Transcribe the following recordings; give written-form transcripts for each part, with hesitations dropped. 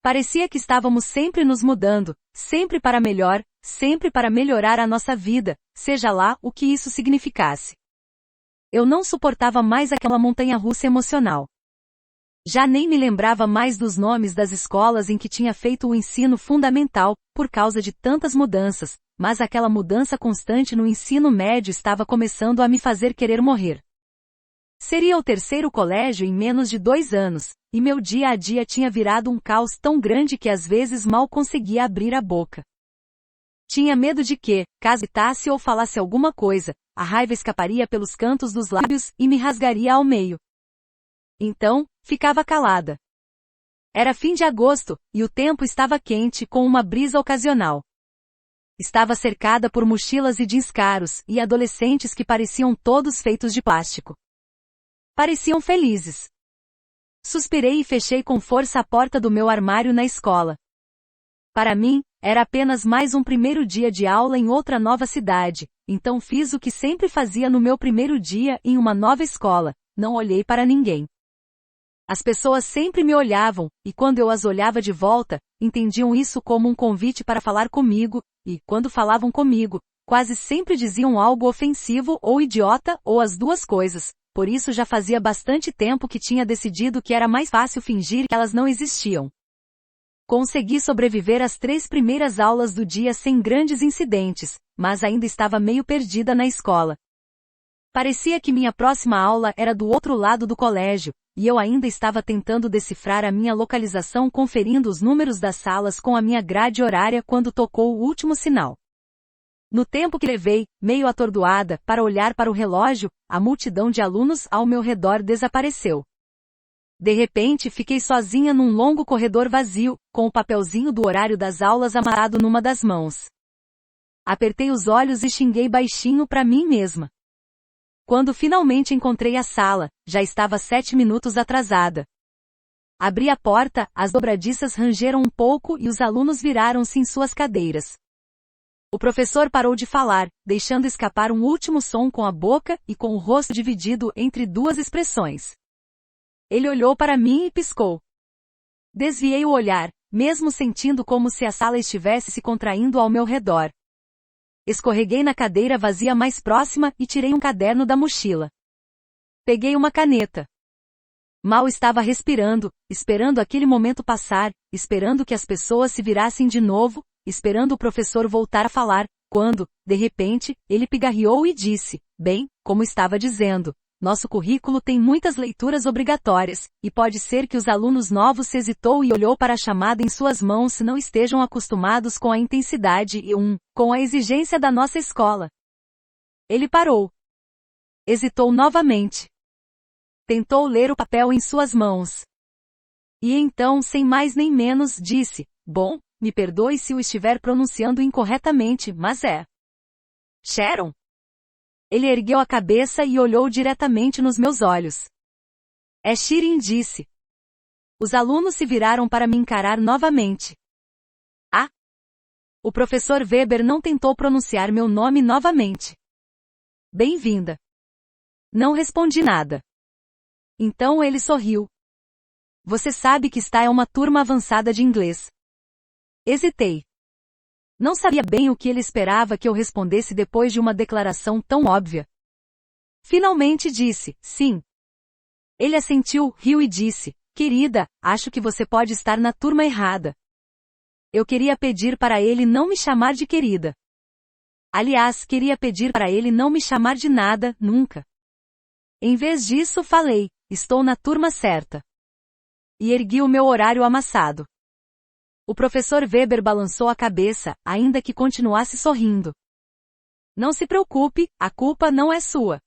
Parecia que estávamos sempre nos mudando, sempre para melhor, sempre para melhorar a nossa vida, seja lá o que isso significasse. Eu não suportava mais aquela montanha-russa emocional. Já nem me lembrava mais dos nomes das escolas em que tinha feito o ensino fundamental, por causa de tantas mudanças, mas aquela mudança constante no ensino médio estava começando a me fazer querer morrer. Seria o terceiro colégio em menos de 2 anos, e meu dia a dia tinha virado um caos tão grande que às vezes mal conseguia abrir a boca. Tinha medo de que, caso gritasse ou falasse alguma coisa, a raiva escaparia pelos cantos dos lábios e me rasgaria ao meio. Então, ficava calada. Era fim de agosto, e o tempo estava quente com uma brisa ocasional. Estava cercada por mochilas e jeans caros, e adolescentes que pareciam todos feitos de plástico. Pareciam felizes. Suspirei e fechei com força a porta do meu armário na escola. Para mim, era apenas mais um primeiro dia de aula em outra nova cidade, então fiz o que sempre fazia no meu primeiro dia em uma nova escola, não olhei para ninguém. As pessoas sempre me olhavam, e quando eu as olhava de volta, entendiam isso como um convite para falar comigo, e, quando falavam comigo, quase sempre diziam algo ofensivo ou idiota, ou as duas coisas, por isso já fazia bastante tempo que tinha decidido que era mais fácil fingir que elas não existiam. Consegui sobreviver às 3 primeiras aulas do dia sem grandes incidentes, mas ainda estava meio perdida na escola. Parecia que minha próxima aula era do outro lado do colégio, e eu ainda estava tentando decifrar a minha localização conferindo os números das salas com a minha grade horária quando tocou o último sinal. No tempo que levei, meio atordoada, para olhar para o relógio, a multidão de alunos ao meu redor desapareceu. De repente fiquei sozinha num longo corredor vazio, com o papelzinho do horário das aulas amarrado numa das mãos. Apertei os olhos e xinguei baixinho para mim mesma. Quando finalmente encontrei a sala, já estava 7 minutos atrasada. Abri a porta, as dobradiças rangeram um pouco e os alunos viraram-se em suas cadeiras. O professor parou de falar, deixando escapar um último som com a boca e com o rosto dividido entre 2 expressões. Ele olhou para mim e piscou. Desviei o olhar, mesmo sentindo como se a sala estivesse se contraindo ao meu redor. Escorreguei na cadeira vazia mais próxima e tirei um caderno da mochila. Peguei uma caneta. Mal estava respirando, esperando aquele momento passar, esperando que as pessoas se virassem de novo, esperando o professor voltar a falar, quando, de repente, ele pigarreou e disse, bem, como estava dizendo, nosso currículo tem muitas leituras obrigatórias, e pode ser que os alunos novos se hesitou e olhou para a chamada em suas mãos se não estejam acostumados com a intensidade e com a exigência da nossa escola. Ele parou. Hesitou novamente. Tentou ler o papel em suas mãos. E então, sem mais nem menos, disse, bom, me perdoe se o estiver pronunciando incorretamente, mas é Sharon. Ele ergueu a cabeça e olhou diretamente nos meus olhos. É Shirin, disse. Os alunos se viraram para me encarar novamente. Ah! O professor Weber não tentou pronunciar meu nome novamente. Bem-vinda. Não respondi nada. Então ele sorriu. Você sabe que está em uma turma avançada de inglês. Hesitei. Não sabia bem o que ele esperava que eu respondesse depois de uma declaração tão óbvia. Finalmente disse, sim. Ele assentiu, riu e disse, querida, acho que você pode estar na turma errada. Eu queria pedir para ele não me chamar de querida. Aliás, queria pedir para ele não me chamar de nada, nunca. Em vez disso, falei, estou na turma certa. E ergui o meu horário amassado. O professor Weber balançou a cabeça, ainda que continuasse sorrindo. Não se preocupe, a culpa não é sua.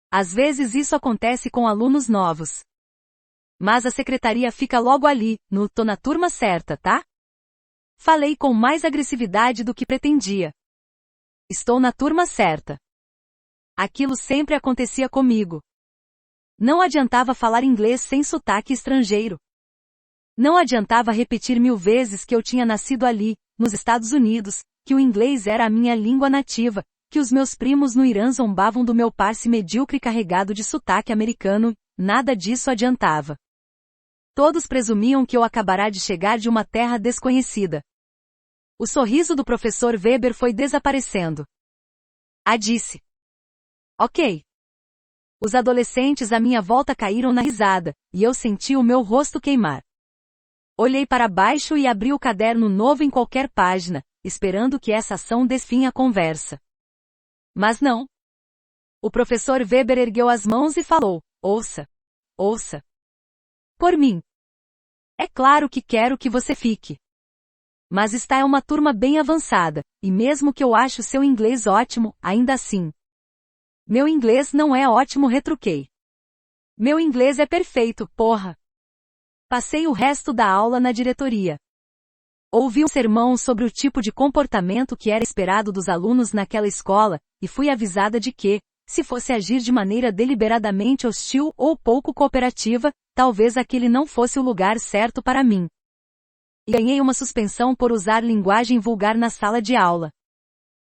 Às vezes isso acontece com alunos novos. Mas a secretaria fica logo ali, tô na turma certa, tá? Falei com mais agressividade do que pretendia. Estou na turma certa. Aquilo sempre acontecia comigo. Não adiantava falar inglês sem sotaque estrangeiro. Não adiantava repetir 1000 vezes que eu tinha nascido ali, nos Estados Unidos, que o inglês era a minha língua nativa, que os meus primos no Irã zombavam do meu parse medíocre carregado de sotaque americano, nada disso adiantava. Todos presumiam que eu acabara de chegar de uma terra desconhecida. O sorriso do professor Weber foi desaparecendo. Disse. Ok. Os adolescentes à minha volta caíram na risada, e eu senti o meu rosto queimar. Olhei para baixo e abri o caderno novo em qualquer página, esperando que essa ação desse fim à conversa. Mas não. O professor Weber ergueu as mãos e falou: ouça. Ouça. Por mim. É claro que quero que você fique. Mas esta é uma turma bem avançada, e mesmo que eu ache o seu inglês ótimo, ainda assim. Meu inglês não é ótimo, retruquei. Meu inglês é perfeito, porra. Passei o resto da aula na diretoria. Ouvi um sermão sobre o tipo de comportamento que era esperado dos alunos naquela escola, e fui avisada de que, se fosse agir de maneira deliberadamente hostil ou pouco cooperativa, talvez aquele não fosse o lugar certo para mim. E ganhei uma suspensão por usar linguagem vulgar na sala de aula.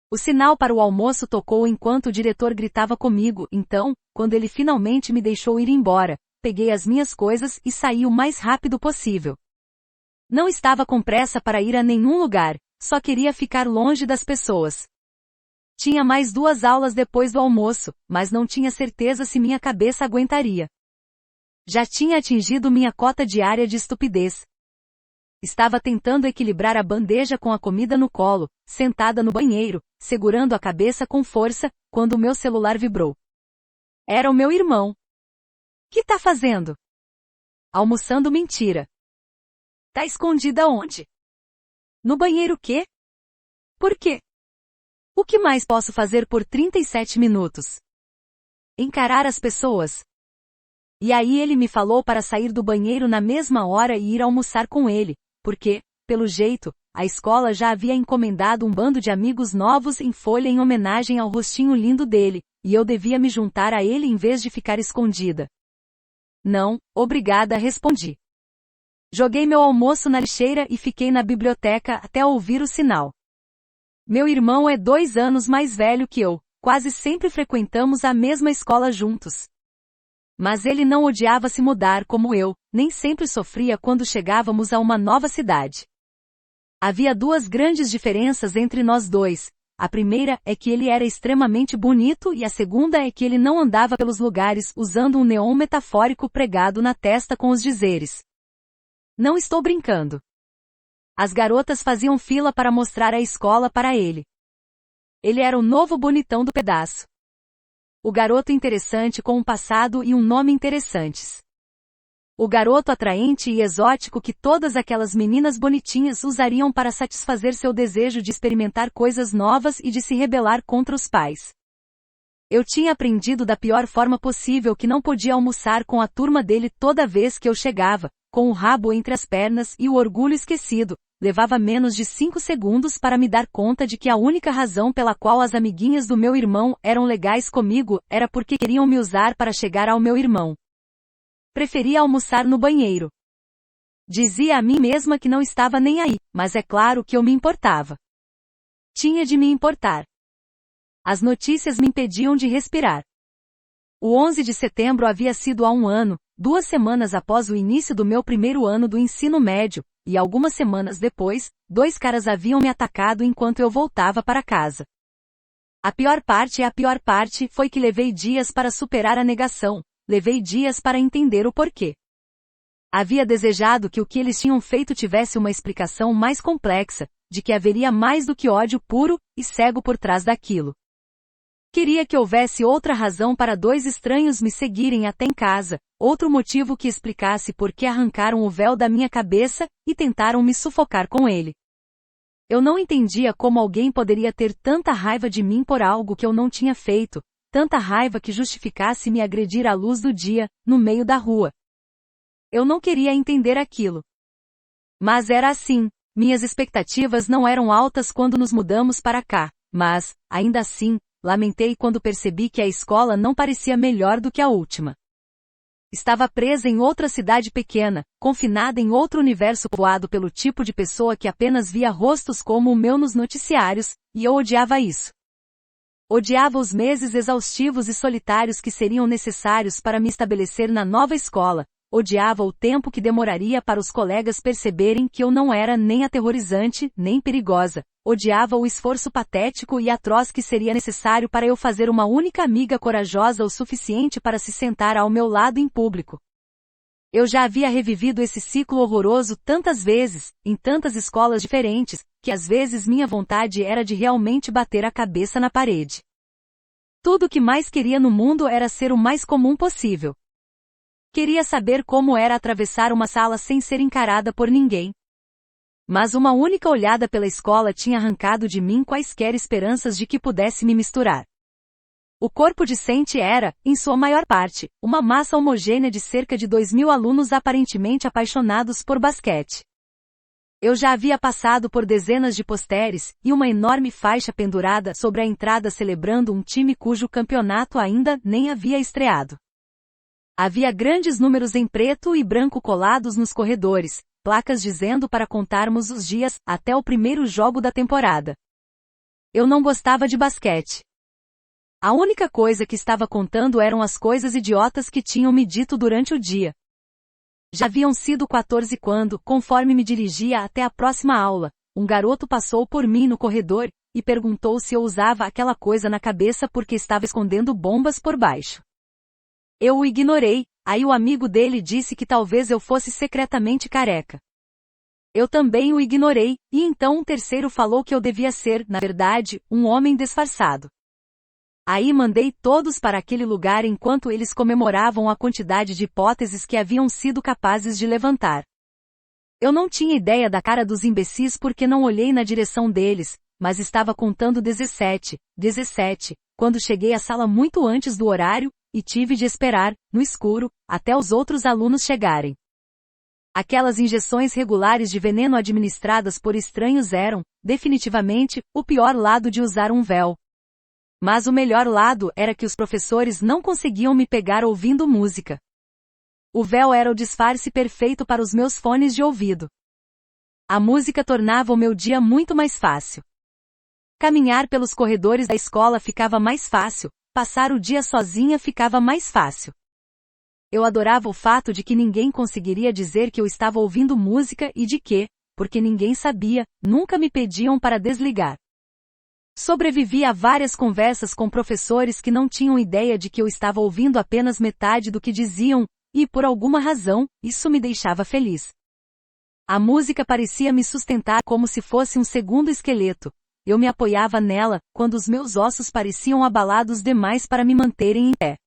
O sinal para o almoço tocou enquanto o diretor gritava comigo, então, quando ele finalmente me deixou ir embora, peguei as minhas coisas e saí o mais rápido possível. Não estava com pressa para ir a nenhum lugar, só queria ficar longe das pessoas. Tinha mais 2 aulas depois do almoço, mas não tinha certeza se minha cabeça aguentaria. Já tinha atingido minha cota diária de estupidez. Estava tentando equilibrar a bandeja com a comida no colo, sentada no banheiro, segurando a cabeça com força, quando o meu celular vibrou. Era o meu irmão. Que tá fazendo? Almoçando, mentira. Tá escondida onde? No banheiro quê? Por quê? O que mais posso fazer por 37 minutos? Encarar as pessoas. E aí ele me falou para sair do banheiro na mesma hora e ir almoçar com ele, porque, pelo jeito, a escola já havia encomendado um bando de amigos novos em folha em homenagem ao rostinho lindo dele, e eu devia me juntar a ele em vez de ficar escondida. Não, obrigada, respondi. Joguei meu almoço na lixeira e fiquei na biblioteca até ouvir o sinal. Meu irmão é 2 anos mais velho que eu, quase sempre frequentamos a mesma escola juntos. Mas ele não odiava se mudar como eu, nem sempre sofria quando chegávamos a uma nova cidade. Havia 2 grandes diferenças entre nós dois. A primeira é que ele era extremamente bonito e a segunda é que ele não andava pelos lugares usando um neon metafórico pregado na testa com os dizeres: não estou brincando. As garotas faziam fila para mostrar a escola para ele. Ele era o novo bonitão do pedaço. O garoto interessante com um passado e um nome interessantes. O garoto atraente e exótico que todas aquelas meninas bonitinhas usariam para satisfazer seu desejo de experimentar coisas novas e de se rebelar contra os pais. Eu tinha aprendido da pior forma possível que não podia almoçar com a turma dele toda vez que eu chegava, com o rabo entre as pernas e o orgulho esquecido. Levava menos de 5 segundos para me dar conta de que a única razão pela qual as amiguinhas do meu irmão eram legais comigo era porque queriam me usar para chegar ao meu irmão. Preferia almoçar no banheiro. Dizia a mim mesma que não estava nem aí, mas é claro que eu me importava. Tinha de me importar. As notícias me impediam de respirar. O 11 de setembro havia sido há 1 ano, 2 semanas após o início do meu primeiro ano do ensino médio, e algumas semanas depois, 2 caras haviam me atacado enquanto eu voltava para casa. A pior parte foi que levei dias para superar a negação, levei dias para entender o porquê. Havia desejado que o que eles tinham feito tivesse uma explicação mais complexa, de que haveria mais do que ódio puro e cego por trás daquilo. Queria que houvesse outra razão para 2 estranhos me seguirem até em casa, outro motivo que explicasse por que arrancaram o véu da minha cabeça e tentaram me sufocar com ele. Eu não entendia como alguém poderia ter tanta raiva de mim por algo que eu não tinha feito, tanta raiva que justificasse me agredir à luz do dia, no meio da rua. Eu não queria entender aquilo. Mas era assim, minhas expectativas não eram altas quando nos mudamos para cá, mas, ainda assim, lamentei quando percebi que a escola não parecia melhor do que a última. Estava presa em outra cidade pequena, confinada em outro universo povoado pelo tipo de pessoa que apenas via rostos como o meu nos noticiários, e eu odiava isso. Odiava os meses exaustivos e solitários que seriam necessários para me estabelecer na nova escola, odiava o tempo que demoraria para os colegas perceberem que eu não era nem aterrorizante, nem perigosa. Odiava o esforço patético e atroz que seria necessário para eu fazer uma única amiga corajosa o suficiente para se sentar ao meu lado em público. Eu já havia revivido esse ciclo horroroso tantas vezes, em tantas escolas diferentes, que às vezes minha vontade era de realmente bater a cabeça na parede. Tudo o que mais queria no mundo era ser o mais comum possível. Queria saber como era atravessar uma sala sem ser encarada por ninguém. Mas uma única olhada pela escola tinha arrancado de mim quaisquer esperanças de que pudesse me misturar. O corpo discente era, em sua maior parte, uma massa homogênea de cerca de 2.000 alunos aparentemente apaixonados por basquete. Eu já havia passado por dezenas de posteres, e uma enorme faixa pendurada sobre a entrada celebrando um time cujo campeonato ainda nem havia estreado. Havia grandes números em preto e branco colados nos corredores, placas dizendo para contarmos os dias, até o primeiro jogo da temporada. Eu não gostava de basquete. A única coisa que estava contando eram as coisas idiotas que tinham me dito durante o dia. Já haviam sido 14 quando, conforme me dirigia até a próxima aula, um garoto passou por mim no corredor, e perguntou se eu usava aquela coisa na cabeça porque estava escondendo bombas por baixo. Eu o ignorei, aí o amigo dele disse que talvez eu fosse secretamente careca. Eu também o ignorei, e então um terceiro falou que eu devia ser, na verdade, um homem disfarçado. Aí mandei todos para aquele lugar enquanto eles comemoravam a quantidade de hipóteses que haviam sido capazes de levantar. Eu não tinha ideia da cara dos imbecis porque não olhei na direção deles, mas estava contando 17, quando cheguei à sala muito antes do horário, e tive de esperar, no escuro, até os outros alunos chegarem. Aquelas injeções regulares de veneno administradas por estranhos eram, definitivamente, o pior lado de usar um véu. Mas o melhor lado era que os professores não conseguiam me pegar ouvindo música. O véu era o disfarce perfeito para os meus fones de ouvido. A música tornava o meu dia muito mais fácil. Caminhar pelos corredores da escola ficava mais fácil, passar o dia sozinha ficava mais fácil. Eu adorava o fato de que ninguém conseguiria dizer que eu estava ouvindo música e de que, porque ninguém sabia, nunca me pediam para desligar. Sobrevivi a várias conversas com professores que não tinham ideia de que eu estava ouvindo apenas metade do que diziam, e por alguma razão, isso me deixava feliz. A música parecia me sustentar como se fosse um segundo esqueleto. Eu me apoiava nela, quando os meus ossos pareciam abalados demais para me manterem em pé.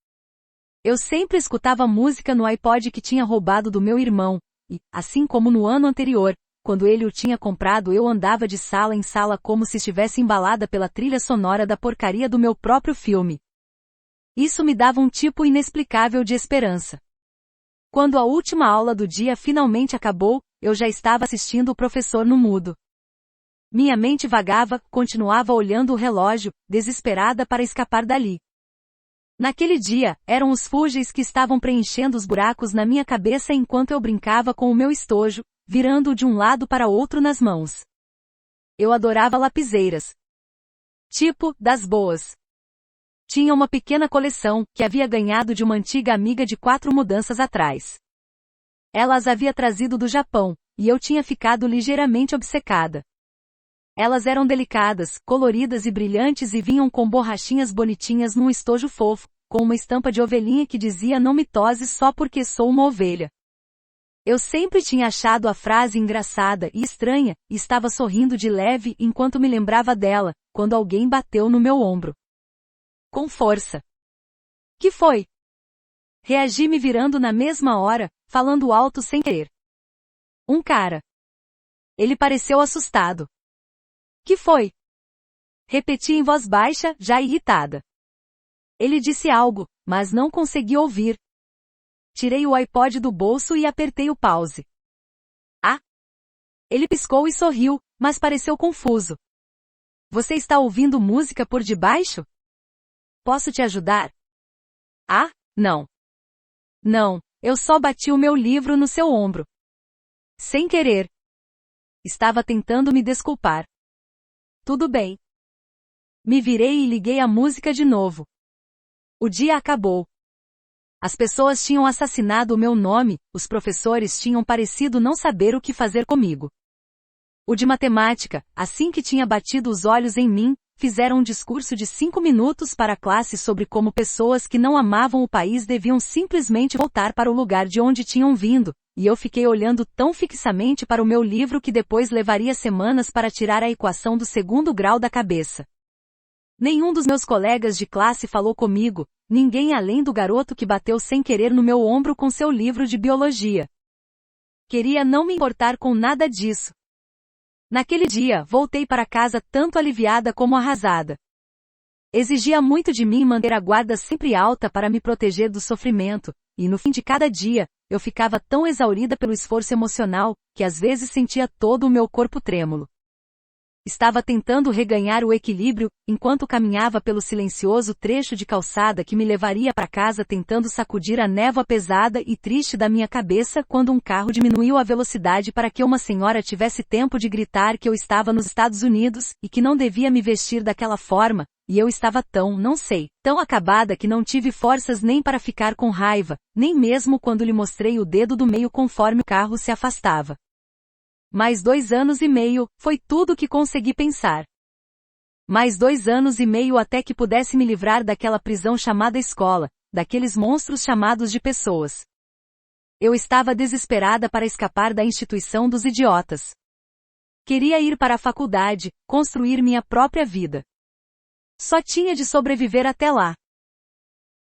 Eu sempre escutava música no iPod que tinha roubado do meu irmão, e, assim como no ano anterior, quando ele o tinha comprado, eu andava de sala em sala como se estivesse embalada pela trilha sonora da porcaria do meu próprio filme. Isso me dava um tipo inexplicável de esperança. Quando a última aula do dia finalmente acabou, eu já estava assistindo o professor no mudo. Minha mente vagava, continuava olhando o relógio, desesperada para escapar dali. Naquele dia, eram os fúgeis que estavam preenchendo os buracos na minha cabeça enquanto eu brincava com o meu estojo, virando-o de um lado para outro nas mãos. Eu adorava lapiseiras. Tipo, das boas. Tinha uma pequena coleção, que havia ganhado de uma antiga amiga de 4 mudanças atrás. Ela as havia trazido do Japão, e eu tinha ficado ligeiramente obcecada. Elas eram delicadas, coloridas e brilhantes e vinham com borrachinhas bonitinhas num estojo fofo, com uma estampa de ovelhinha que dizia não me toses só porque sou uma ovelha. Eu sempre tinha achado a frase engraçada e estranha, e estava sorrindo de leve enquanto me lembrava dela, quando alguém bateu no meu ombro. Com força. Que foi? Reagi me virando na mesma hora, falando alto sem querer. Um cara. Ele pareceu assustado. Que foi? Repeti em voz baixa, já irritada. Ele disse algo, mas não consegui ouvir. Tirei o iPod do bolso e apertei o pause. Ah! Ele piscou e sorriu, mas pareceu confuso. Você está ouvindo música por debaixo? Posso te ajudar? Ah, não. Não, eu só bati o meu livro no seu ombro. Sem querer. Estava tentando me desculpar. Tudo bem. Me virei e liguei a música de novo. O dia acabou. As pessoas tinham assassinado o meu nome, os professores tinham parecido não saber o que fazer comigo. O de matemática, assim que tinha batido os olhos em mim, fizeram um discurso de 5 minutos para a classe sobre como pessoas que não amavam o país deviam simplesmente voltar para o lugar de onde tinham vindo, e eu fiquei olhando tão fixamente para o meu livro que depois levaria semanas para tirar a equação do segundo grau da cabeça. Nenhum dos meus colegas de classe falou comigo, ninguém além do garoto que bateu sem querer no meu ombro com seu livro de biologia. Queria não me importar com nada disso. Naquele dia, voltei para casa tanto aliviada como arrasada. Exigia muito de mim manter a guarda sempre alta para me proteger do sofrimento, e no fim de cada dia, eu ficava tão exaurida pelo esforço emocional, que às vezes sentia todo o meu corpo trêmulo. Estava tentando reganhar o equilíbrio, enquanto caminhava pelo silencioso trecho de calçada que me levaria para casa tentando sacudir a névoa pesada e triste da minha cabeça quando um carro diminuiu a velocidade para que uma senhora tivesse tempo de gritar que eu estava nos Estados Unidos, e que não devia me vestir daquela forma, e eu estava tão acabada que não tive forças nem para ficar com raiva, nem mesmo quando lhe mostrei o dedo do meio conforme o carro se afastava. Mais 2 anos e meio, foi tudo o que consegui pensar. Mais 2 anos e meio até que pudesse me livrar daquela prisão chamada escola, daqueles monstros chamados de pessoas. Eu estava desesperada para escapar da instituição dos idiotas. Queria ir para a faculdade, construir minha própria vida. Só tinha de sobreviver até lá.